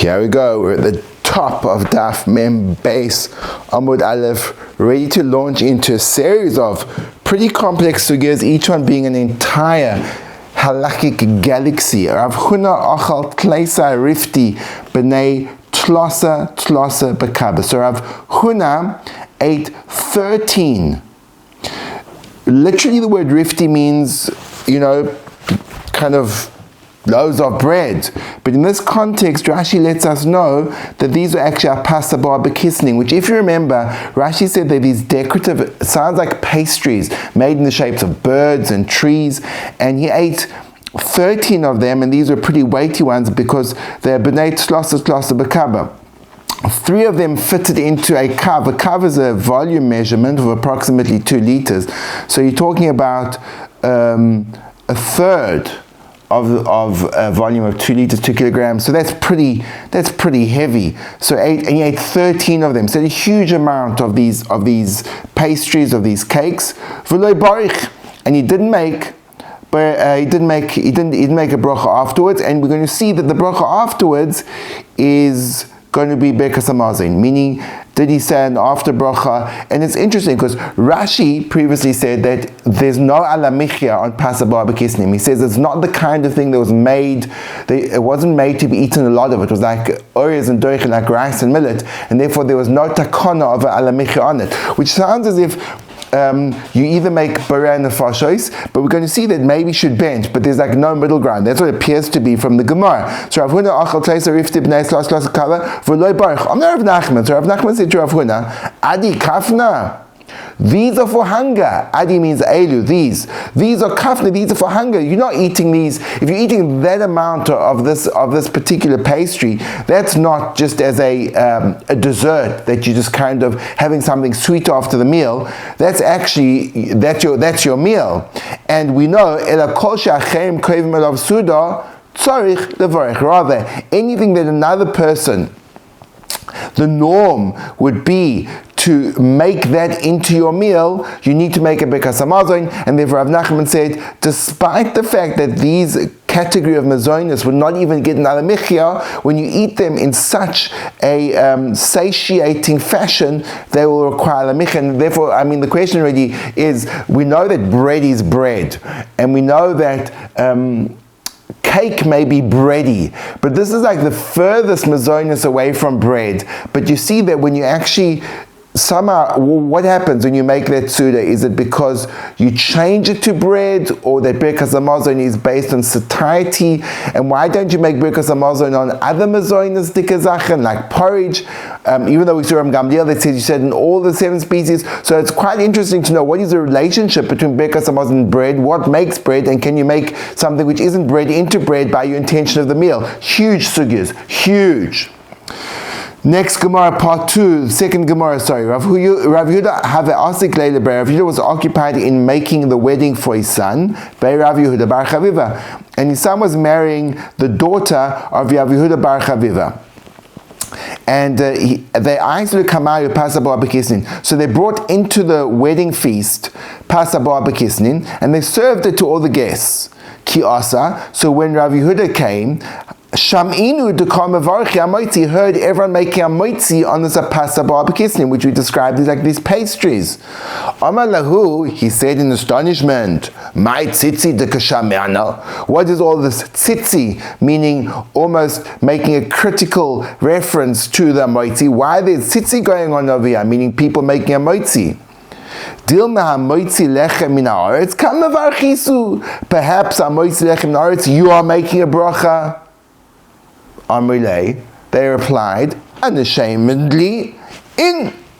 Here we go, we're at the top of Daf Mem Beis Amud Aleph, ready to launch into a series of pretty complex sugyas, each one being an entire halakhic galaxy. Rav Huna achal tleisa rifti b'nei tlosa b'kaba. So Rav Huna ate 13. Literally the word rifti means, kind of loaves of bread. But in this context, Rashi lets us know that these are actually pasabar bekisning, which, if you remember, Rashi said they're these decorative, sounds like pastries made in the shapes of birds and trees, and he ate 13 of them, and these were pretty weighty ones because they're b'nei tlosa b'kaba. 3 of them fitted into a kav. A kav is a volume measurement of approximately 2 liters. So you're talking about a third of a volume of 2 liters, 2 kilograms. So that's pretty heavy. So he ate 13 of them. So a huge amount of these pastries, of these cakes. And he didn't make a bracha afterwards. And we're going to see that the bracha afterwards is going to be Birkas Hamazon, meaning did he say an after bracha? And it's interesting because Rashi previously said that there's no ala michya on pasabar b'kisnim. He says it's not the kind of thing that was made, it wasn't made to be eaten a lot of. It was like oreos and doichen, like rice and millet, and therefore there was no takana of ala michya on it, which sounds as if you either make bara and nefashos, but we're going to see that maybe should bench, but there's like no middle ground. That's what it appears to be from the Gemara. So Rav Huna achal teisa rifti b'nei tlosa b'kaba v'loi baruch. I'm not Rav Nachman. So Rav Nachman said to Rav Huna, Adi kafna. These are for hunger. Adi means elu. These are kafna. These are for hunger. You're not eating these. If you're eating that amount of this particular pastry, that's not just as a dessert that you're just kind of having something sweet after the meal. That's actually that's your meal. And we know ela kol she'achem koivim elav suda tzarich levarich. Rather, anything that another person, the norm would be to make that into your meal, you need to make a Birkas Hamazon. And therefore Rav Nachman said, despite the fact that these category of mazonis would not even get another michya, when you eat them in such a satiating fashion, they will require a michya. And therefore, the question really is, we know that bread is bread, and we know that cake may be bready, but this is like the furthest mazonis away from bread. But you see that when you actually somehow, what happens when you make that suda? Is it because you change it to bread, or that Birkas Hamazon is based on satiety? And why don't you make Birkas Hamazon on other mazonos dikazachen, like porridge? Even though we saw Ram Gamliel that says you said in all the 7 species. So it's quite interesting to know what is the relationship between Birkas Hamazon and bread, what makes bread, and can you make something which isn't bread into bread by your intention of the meal? Huge sugyas, huge. Next Gemara, part 2, second Gemara, Rav Yehuda have asik leila. Rav Yehuda was occupied in making the wedding for his son, by Rav Yehuda bar Chaviva, and his son was marrying the daughter of Rav Yehuda bar Chaviva. And they asked to come out with pasabar b'kisnin. So they brought into the wedding feast pasabar b'kisnin, and they served it to all the guests. Ki asa. So when Rav Yehuda came, Sham'inu dekar mevarchi amoitzi, heard everyone making amoitzi on this pasabar b'kisnin, which we described as like these pastries. Amar lahu, he said in astonishment, my tzitzi dekashameana. What is all this tzitzi? Meaning almost making a critical reference to the amoitzi. Why there's tzitzi going on over here? Meaning people making amoitzi. Dilma hamoitzi lechem min haaretz kam mevarchisu. Perhaps hamoitzi lechem min haaretz, you are making a bracha. Amrilei, they replied, unashamedly,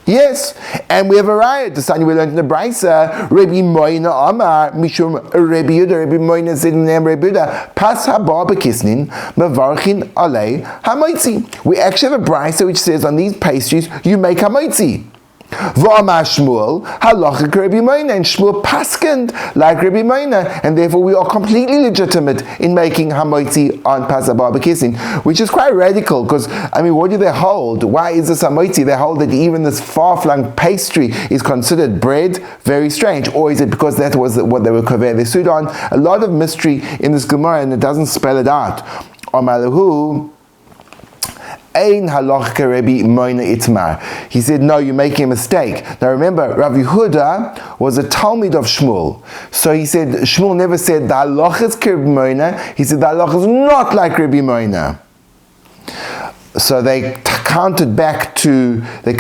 yes. And we have a raya. The Sani we learned in the Brisa, Rabbi Moina Amar, Mishum Rabbi Yehuda, Rabbi Moina said in the name Rabbi Yehuda, Pas haba b'kisnin, mevarchin alei hamoitzi. We actually have a Brisa which says on these pastries, you make hamoitzi. V'amar Shmuel, halachic Rabbi Moina, and Shmuel paskend like Rabbi Moina, and therefore we are completely legitimate in making hamoitzi on pasabar b'kisnin, which is quite radical, because, what do they hold? Why is this hamoitzi? They hold that even this far-flung pastry is considered bread. Very strange. Or is it because that was what they were kover their sudan? A lot of mystery in this Gemara, and it doesn't spell it out. Amalahu, Ein halacha Rabbi Moina Itmar. He said, no, you're making a mistake. Now remember, Rav Yehuda was a Talmid of Shmuel. So he said, Shmuel never said the halacha is Rabbi Moina. He said the halacha is not like Rabbi Moina. So they counted back to Rav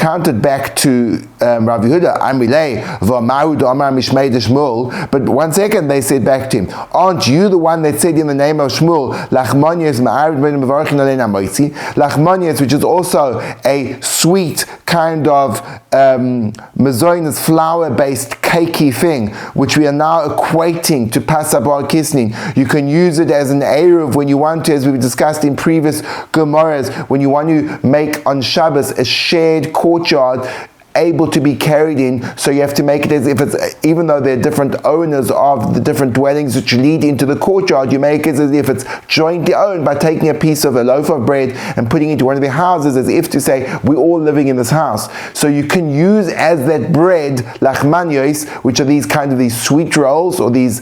Yehuda, Amrilei, V'amaru Amar Mishmei de Shmuel. But 1 second, they said back to him, aren't you the one that said in the name of Shmuel, Lachmonies Ma'arid Ben Mevarchin Alein HaMoitzi? Lachmonies, which is also a sweet kind of mazoinus flour-based cakey thing, which we are now equating to Pasabar Kisnin. You can use it as an Eruv when you want to, as we've discussed in previous Gemaras, when you want to make on Shabbos a shared courtyard able to be carried in, so you have to make it as if it's, even though they're different owners of the different dwellings which lead into the courtyard, you make it as if it's jointly owned by taking a piece of a loaf of bread and putting it into one of their houses, as if to say, we're all living in this house. So you can use as that bread, lachmanios, which are these kind of these sweet rolls or these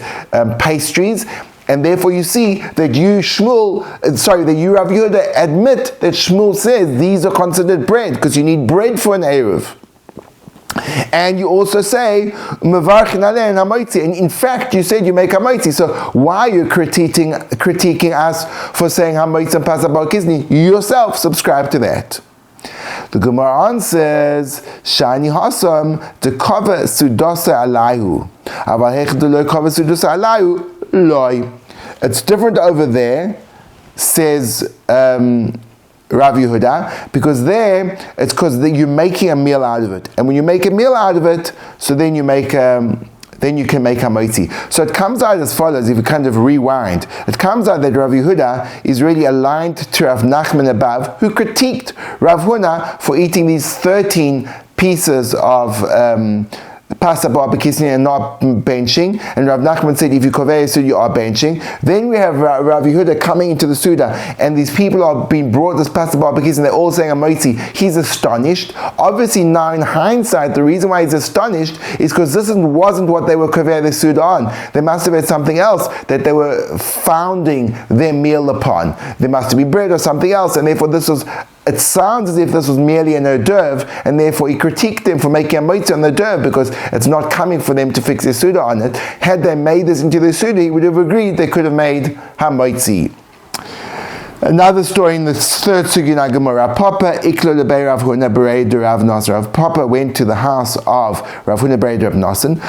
pastries. And therefore you see that you, Rav Yehuda, admit that Shmuel says these are considered bread, because you need bread for an Eruv. And you also say, Mevarchin Alein HaMoitzi. And in fact, you said you make HaMoitzi. So why are you critiquing us for saying HaMoitzi and Pasabar Kizni? You yourself subscribe to that. The Gemara answers, Shani Hasam, the cover Sudosa Alayhu. Aval Hech de lo cover Sudosa Alayhu. Loi. It's different over there, says Rav Yehuda, because there it's because you're making a meal out of it, and when you make a meal out of it, so then you can make hamotzi. So it comes out as follows. If you kind of rewind, it comes out that Rav Yehuda is really aligned to Rav Nachman above, who critiqued Rav Huna for eating these 13 pieces of Pasabar B'Kisnin and not benching, and Rav Nachman said if you kovei so you are benching. Then we have Rav Yehuda coming into the Suda, and these people are being brought this Pasabar B'Kisnin, they're all saying Amotzi. He's astonished. Obviously now in hindsight, the reason why he's astonished is because this wasn't what they were kovei the Suda on. They must have had something else that they were founding their meal upon. There must have been bread or something else, and therefore it sounds as if this was merely an hors d'oeuvre, and therefore he critiqued them for making a moitzi on the hors d'oeuvre because it's not coming for them to fix their Suda on it. Had they made this into their Suda, he would have agreed they could have made ha-moitzi. Another story in the third Sugina Gemara, Papa Iklo Lebei Rav Huna Berei de Rav Nasan. Papa went to the house of Rav Huna Berei de Rav Nasan,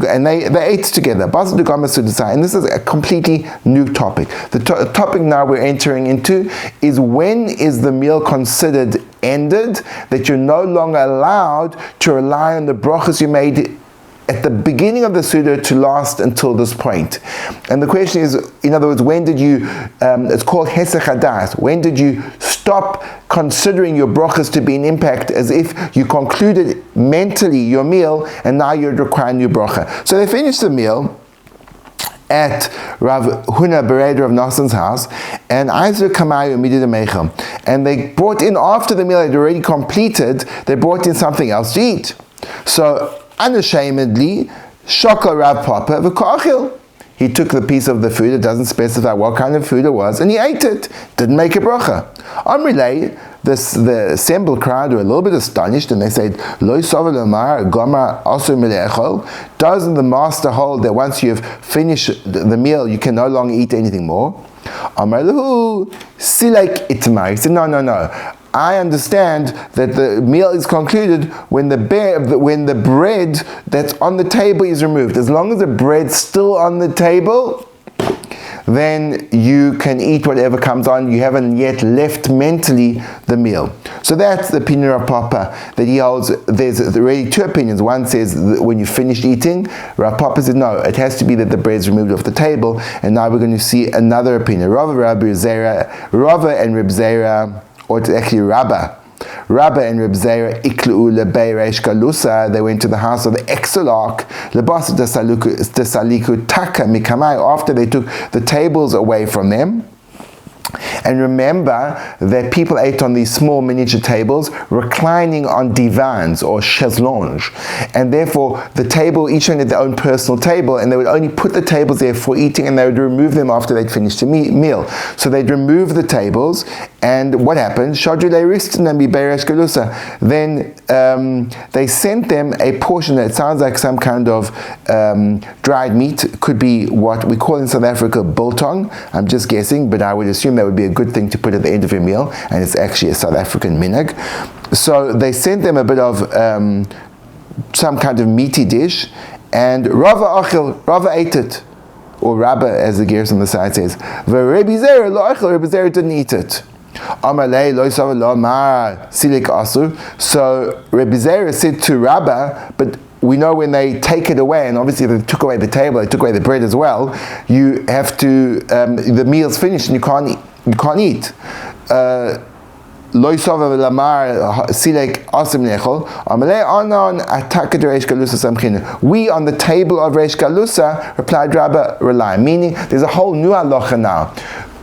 and they ate together. And this is a completely new topic. The topic now we're entering into is, when is the meal considered ended, that you're no longer allowed to rely on the brachos you made at the beginning of the Suda to last until this point. And the question is, in other words, when did you, it's called Hesech Hadas, when did you stop considering your brachas to be an impact, as if you concluded mentally your meal and now you're requiring your bracha. So they finished the meal at Rav Huna Berei Rav Nasan's house, and and they brought in, after the meal had already completed, they brought in something else to eat. So unashamedly, Shokal Rav Papa v'Kachil. He took the piece of the food, it doesn't specify what kind of food it was, and he ate it. Didn't make a bracha. Amrilei, the assembled crowd were a little bit astonished, and they said, Lo sovel omar gomar asur milechol. Doesn't the master hold that once you've finished the meal, you can no longer eat anything more? Amar lahu silek itmar. He said, no. I understand that the meal is concluded when the bread that's on the table is removed. As long as the bread's still on the table, then you can eat whatever comes on. You haven't yet left mentally the meal. So that's the opinion of Papa, that he holds. There's really two opinions. One says that when you finished eating, Rav Papa says no, it has to be that the bread's removed off the table. And now we're going to see another opinion. Rava and Reb Zera, or it's actually Rabba and Reb Zera, iklu lebei reish galusa. They went to the house of the Exarch, lebas desaliku taka mikamai, after they took the tables away from them. And remember that people ate on these small miniature tables, reclining on divans or chaiselonge. And therefore, the table, each one had their own personal table, and they would only put the tables there for eating, and they would remove them after they'd finished the meal. So they'd remove the tables, And what happened? Then they sent them a portion that sounds like some kind of dried meat. Could be what we call in South Africa biltong. I'm just guessing, but I would assume that would be a good thing to put at the end of your meal, and it's actually a South African minhag. So they sent them a bit of some kind of meaty dish, and Rava ate it. Or Rabba, as the Gears on the side says. Rabbi Zera didn't eat it. So Rabbi Zera said to Rabba, but we know when they take it away, and obviously they took away the table, they took away the bread as well, you have to, the meal's finished and you can't eat. We on the table of Reish Galusa, replied Rabba, rely. Meaning, there's a whole new halacha now.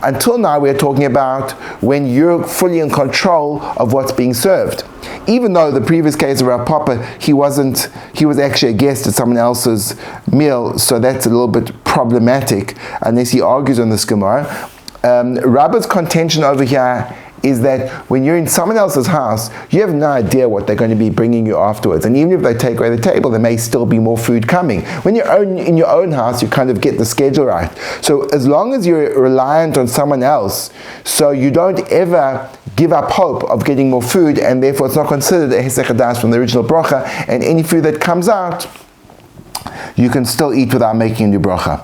Until now, we're talking about when you're fully in control of what's being served. Even though the previous case of Rav Papa, he was actually a guest at someone else's meal, so that's a little bit problematic, unless he argues on this Gemara. Rabba's contention over here is that when you're in someone else's house, you have no idea what they're going to be bringing you afterwards. And even if they take away the table, there may still be more food coming. When you're in your own house, you kind of get the schedule right. So as long as you're reliant on someone else, so you don't ever give up hope of getting more food, and therefore it's not considered a hesech hadas from the original bracha, and any food that comes out, you can still eat without making a new bracha.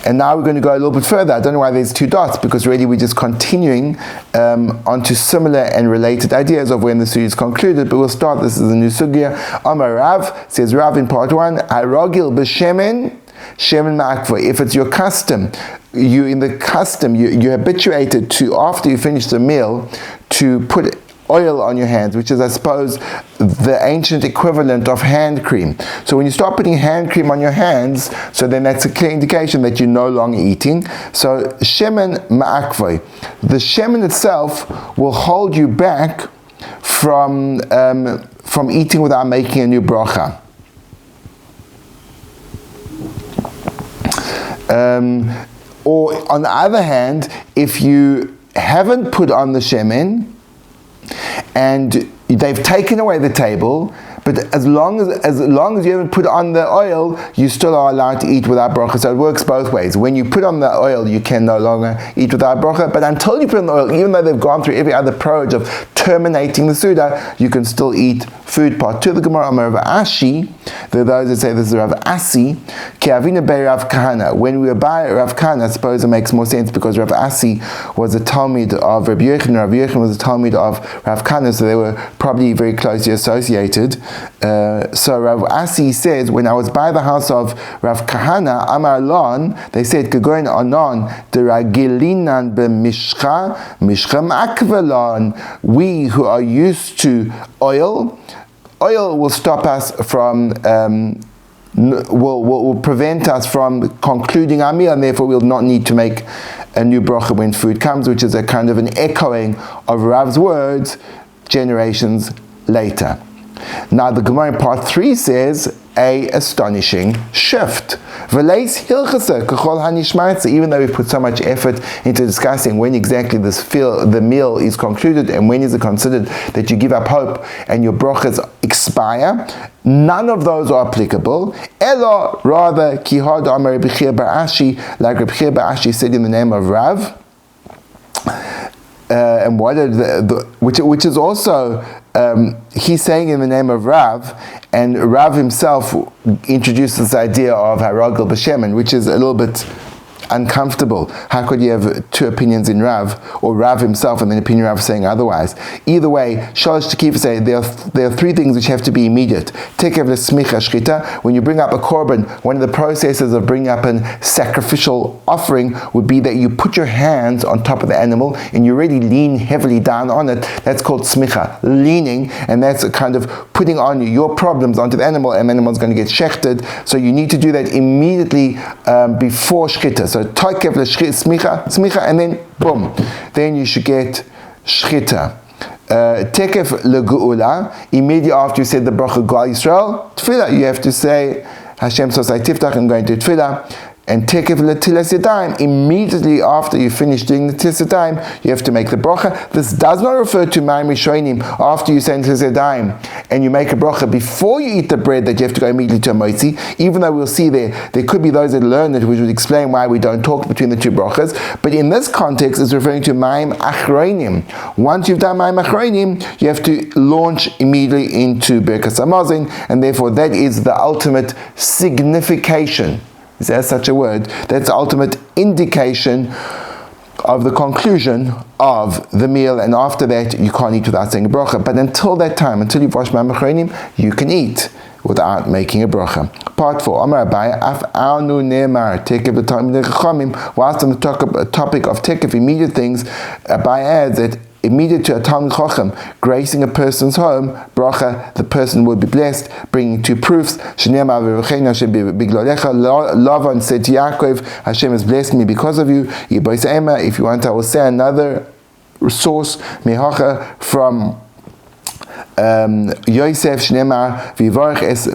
And now we're going to go a little bit further. I don't know why there's two dots, because really we're just continuing onto similar and related ideas of when the sugya is concluded, but we'll start. This is a new sugya. Amar Rav, says Rav in part 1, Arogil b'shemen, shemen ma'akva. If it's your custom, you're habituated to, after you finish the meal, to put oil on your hands, which is, I suppose, the ancient equivalent of hand cream. So when you start putting hand cream on your hands, so then that's a clear indication that you're no longer eating. So shemen ma'akvoi, the shemen itself will hold you back from eating without making a new bracha. Or on the other hand, if you haven't put on the shemen, and they've taken away the table, but as long as you haven't put on the oil, you still are allowed to eat without bracha. So it works both ways. When you put on the oil, you can no longer eat without bracha, but until you put on the oil, even though they've gone through every other approach of terminating the Suda, you can still eat food. Part 2 of the Gemara, Amar Rav Ashi, there are those that say this is Rav Asi, Ki Avina Bei Rav Kahana. When we were by Rav Kahana, I suppose it makes more sense because Rav Asi was a Talmid of Rabbi Yochanan, Rav Yochanan was a Talmid of Rav Kahana, so they were probably very closely associated. So Rav Asi says, when I was by the house of Rav Kahana, Amar Lon, they said, Kegoin Anon, Deragilinan b'mishcha, mishcha makvelon. We who are used to oil will stop us from, will prevent us from concluding our meal, and therefore we'll not need to make a new bracha when food comes, which is a kind of an echoing of Rav's words generations later. Now the Gemara in part 3 says a astonishing shift. Even though we put so much effort into discussing when exactly the meal is concluded and when is it considered that you give up hope and your brachas expire, none of those are applicable. Elo, rather, kihad amar Rabbi Chia bar Ashi, like Rabbi Chia bar Ashi said in the name of Rav, and what are which is also he's saying in the name of Rav, and Rav himself introduced this idea of Haragel b'shemen, which is a little bit uncomfortable. How could you have two opinions in Rav, or Rav himself and then opinion Rav saying otherwise? Either way, Shalosh Tekifa say there are three things which have to be immediate. Take of the smicha shchita. When you bring up a korban, one of the processes of bringing up a sacrificial offering would be that you put your hands on top of the animal and you really lean heavily down on it. That's called smicha, leaning, and that's a kind of putting on your problems onto the animal, and the animal's going to get shechted. So you need to do that immediately before shchita. So toikev smicha, and then boom, then you should get shchita. Tekef legeula, immediately after you said the bracha Gal Yisrael, tefillah, you have to say Hashem Sosai Tiftach, I'm going to tefillah. and tekef l'tilas yadayim, immediately after you finish doing the tilas yadayim, you have to make the bracha. This does not refer to Mayim Rishonim after you say tilas yadayim and you make a bracha before you eat the bread that you have to go immediately to a motzi, even though we'll see there could be those that learn it, which would explain why we don't talk between the two brachas. But in this context, it's referring to Mayim Achronim. Once you've done Mayim Achronim, you have to launch immediately into Birkas Hamazon, and therefore that is the ultimate signification. Is there such a word? That's the ultimate indication of the conclusion of the meal, and after that you can't eat without saying a bracha. But until that time, until you've washed Mayim Achronim, you can eat without making a bracha. Part 4. Amar Abaye, Af anu ne'emar tekef l'talmidei chachamim. Whilst on the topic of tekef, immediate things, Abaye adds that immediate to a Talmid Chacham gracing a person's home, bracha, the person will be blessed, bringing 2 proofs. Lavan said to Yaakov, Hashem has blessed me because of you. If you want, I will say another source, Mehacha, from Yosef, Shnemar, Vivarch es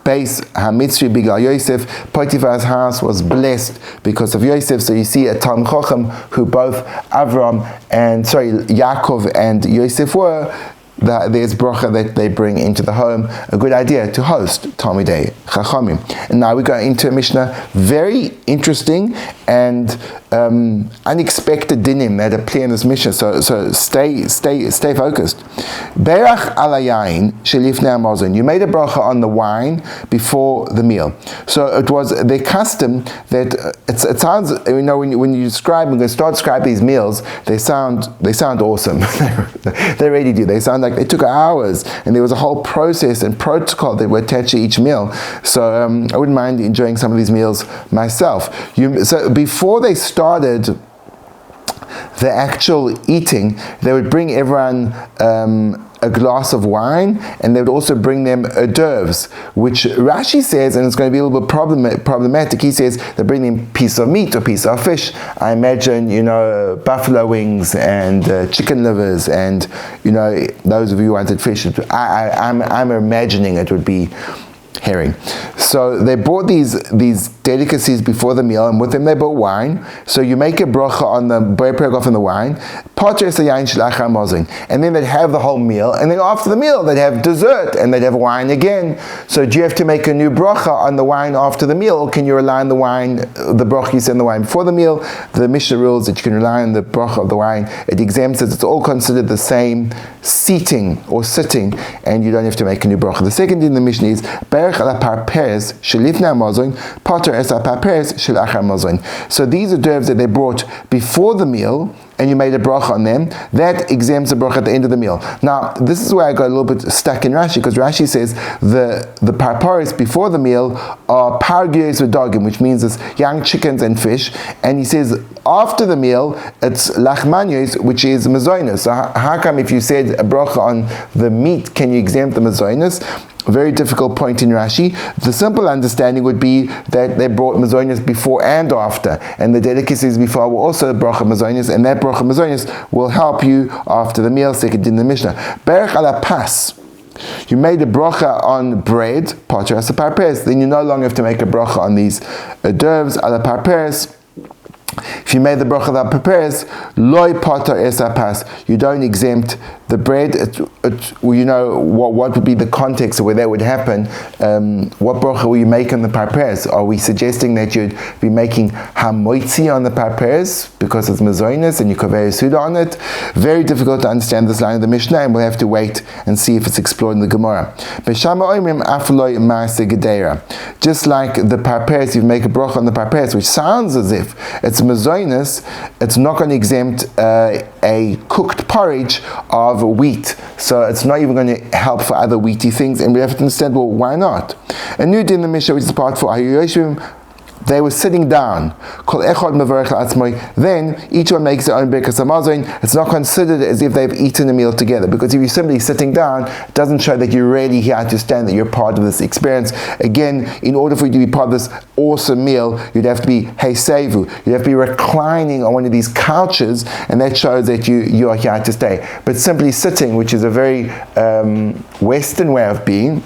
Beis HaMitzri Bigal Yosef. Potiphar's house was blessed because of Yosef. So you see a Talmid Chacham who both Yaakov and Yosef were. There's bracha that they bring into the home. A good idea to host Talmidei Chachamim. And now we go into a Mishnah, very interesting and unexpected dinim that appear in this Mishnah. So stay focused. Berach al hayayin shelifnei hamazon. You made a bracha on the wine before the meal. So it was their custom that it sounds, when you describe, when you start describing these meals, they sound awesome. They really do. They sound like they took hours, and there was a whole process and protocol that were attached to each meal. So I wouldn't mind enjoying some of these meals myself. So before they started the actual eating, they would bring everyone a glass of wine, and they would also bring them hors d'oeuvres, which Rashi says, and it's going to be a little bit problematic, he says they bring them piece of meat or piece of fish. I imagine, buffalo wings and chicken livers, and, those of you who wanted fish, I'm imagining it would be herring. So they bought these delicacies before the meal, and with them they bought wine. So you make a bracha on the paragraph in the wine, and then they'd have the whole meal, and then after the meal they'd have dessert, and they'd have wine again. So do you have to make a new bracha on the wine after the meal, or can you rely on the wine, the bracha you said on the wine before the meal? The Mishnah rules that you can rely on the bracha of the wine. It exempts it. It's all considered the same seating or sitting, and you don't have to make a new bracha. The second in the Mishnah is so these are hors that they brought before the meal, and you made a bracha on them, that exempts a bracha at the end of the meal. Now, this is where I got a little bit stuck in Rashi, because Rashi says the parparis before the meal are pargios v'dagim, which means it's young chickens and fish, and he says after the meal it's lachmanios, which is mazonos. So how come if you said a bracha on the meat, can you exempt the mazonos? Very difficult point in Rashi. The simple understanding would be that they brought mazonos before and after, and the delicacies before were also bracha mazonos, and that bracha mazonos will help you after the meal. Second in the Mishnah, berach ala pas. You made a bracha on bread, pater as a parperes. Then you no longer have to make a bracha on these hors d'oeuvres ala parperes. If you made the bracha that prepares, loy pater es pas, you don't exempt the bread. What would be the context of where that would happen? What bracha will you make on the parperes? Are we suggesting that you'd be making hamoitzi on the parperes because it's mazonis and you kaveh suda on it? Very difficult to understand this line of the Mishnah, and we'll have to wait and see if it's explored in the Gemara. Just like the parperes, you make a bracha on the parperes, which sounds as if it's mazonis, it's not going to exempt a cooked porridge of wheat. So it's not even going to help for other wheaty things, and we have to understand, well, why not? A new din in the Mishnah, which is part 4, they were sitting down. Then each one makes their own Birkas Hamazon. It's not considered as if they've eaten a meal together, because if you're simply sitting down, it doesn't show that you're really here to understand that you're part of this experience. Again, in order for you to be part of this awesome meal, you'd have to be heisevu. You'd have to be reclining on one of these couches, and that shows that you are here to stay. But simply sitting, which is a very Western way of being,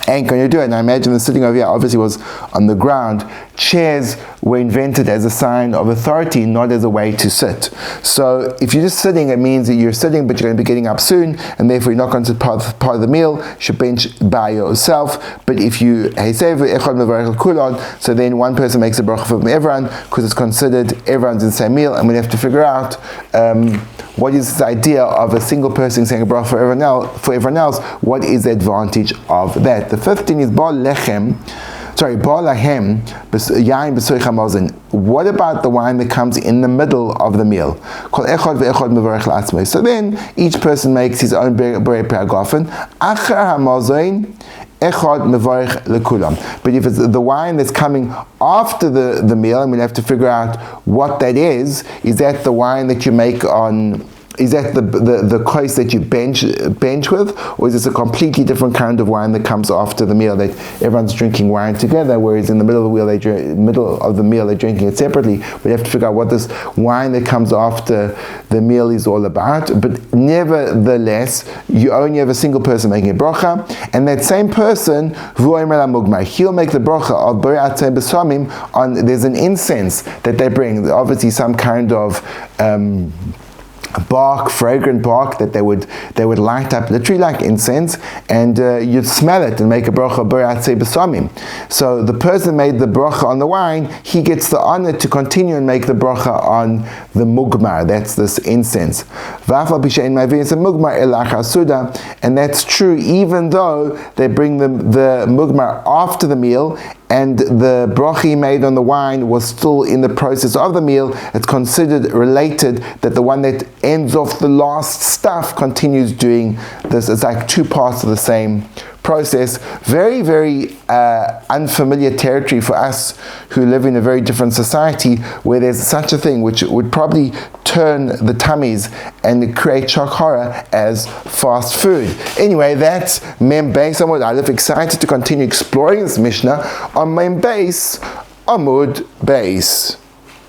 ain't going to do it. And I imagine the sitting over here obviously was on the ground. Chairs were invented as a sign of authority, not as a way to sit. So if you're just sitting, it means that you're sitting, but you're going to be getting up soon, and therefore you're not going to part of the meal. You should bench by yourself. But if you, so then one person makes a bracha for everyone, because it's considered everyone's in the same meal, and we have to figure out what is this idea of a single person saying a bracha for everyone else. What is the advantage of that? The fifth thing is Baal Lahem, yain b'soich hamazon. What about the wine that comes in the middle of the meal? So then each person makes his own berei pe'agafen. Achar hamazon echad mevarich lekulam. But if it's the wine that's coming after the meal, and we'll have to figure out what that is that the wine that you make on? Is that the kos that you bench with, or is this a completely different kind of wine that comes after the meal, that everyone's drinking wine together, whereas in the middle of the meal they're drinking it separately? We have to figure out what this wine that comes after the meal is all about. But nevertheless, you only have a single person making a bracha, and that same person, he'll make the bracha of b're'atzei b'samim on. There's an incense that they bring, obviously some kind of fragrant bark that they would light up literally like incense, and you'd smell it and make a bracha b're'atzei b'samim. So the person made the bracha on the wine, he gets the honor to continue and make the bracha on the mugmar, that's this incense. And that's true even though they bring the mugmar after the meal, and the bracha he made on the wine was still in the process of the meal. It's considered related that the one that ends off the last stuff continues doing this. It's like two parts of the same process. Very, very unfamiliar territory for us who live in a very different society, where there's such a thing, which would probably turn the tummies and create shock horror as fast food. Anyway, that's Mem Beis Amud Aleph. Excited to continue exploring this Mishnah on Mem Beis Amud Beis.